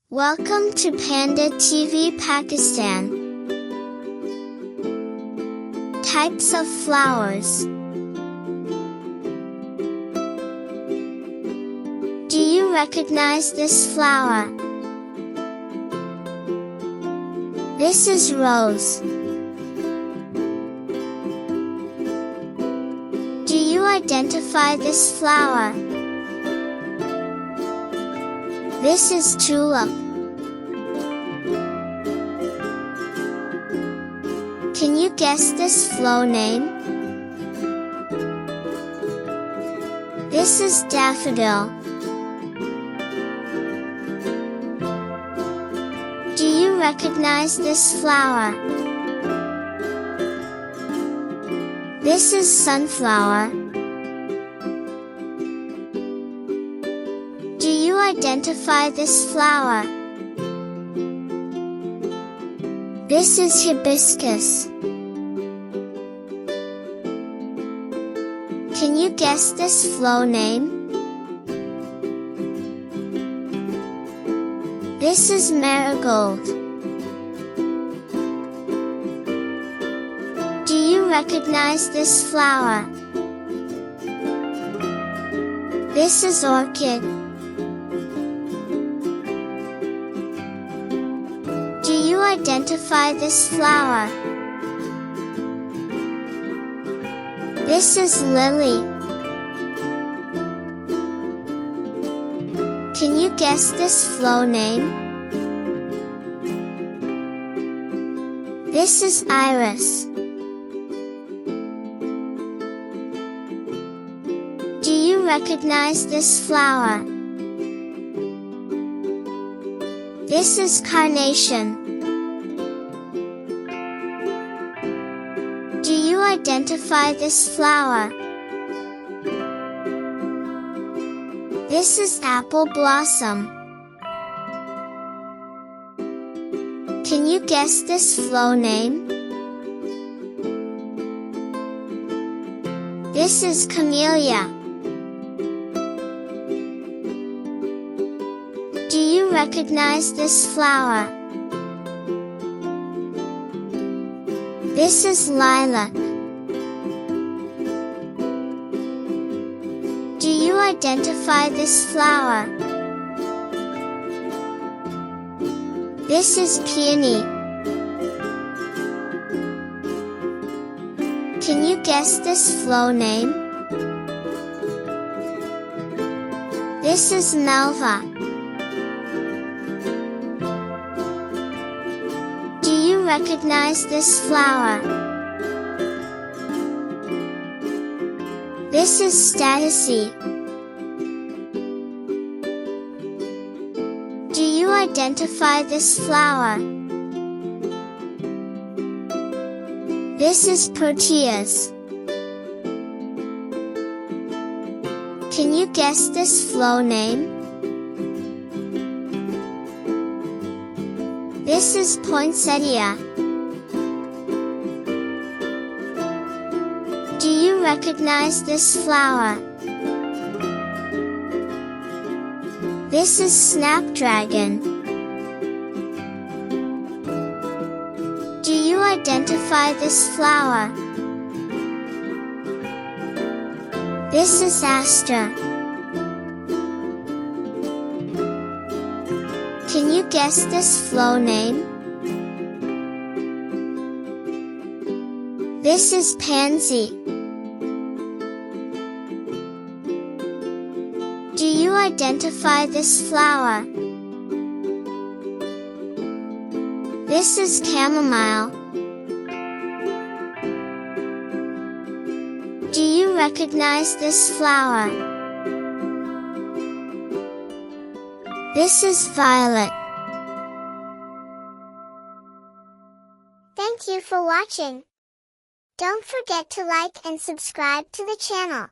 Welcome to Panda TV Pakistan. Types of flowers. Do you recognize this flower? This is rose. Do you identify this flower? This is tulip. Can you guess this flower name? This is daffodil. Do you recognize this flower? This is sunflower. Do you identify this flower? This is hibiscus. Can you guess this flower name? This is marigold. Do you recognize this flower? This is orchid. Do you identify this flower? This is lily. Can you guess this flower name? This is iris. Do you recognize this flower? This is carnation. Do you identify this flower? This is apple blossom. Can you guess this flower name? This is camellia. Do you recognize this flower? This is lilac. Do you identify this flower? This is peony. Can you guess this flower name? This is malva. Do you recognize this flower? This is statice. Do you identify this flower? This is proteus. Can you guess this flower name? This is poinsettia. Do you recognize this flower? This is snapdragon. Do you identify this flower? This is aster. Can you guess this flower name? This is pansy. Do you identify this flower? This is chamomile. Do you recognize this flower? This is violet. Thank you for watching. Don't forget to like and subscribe to the channel.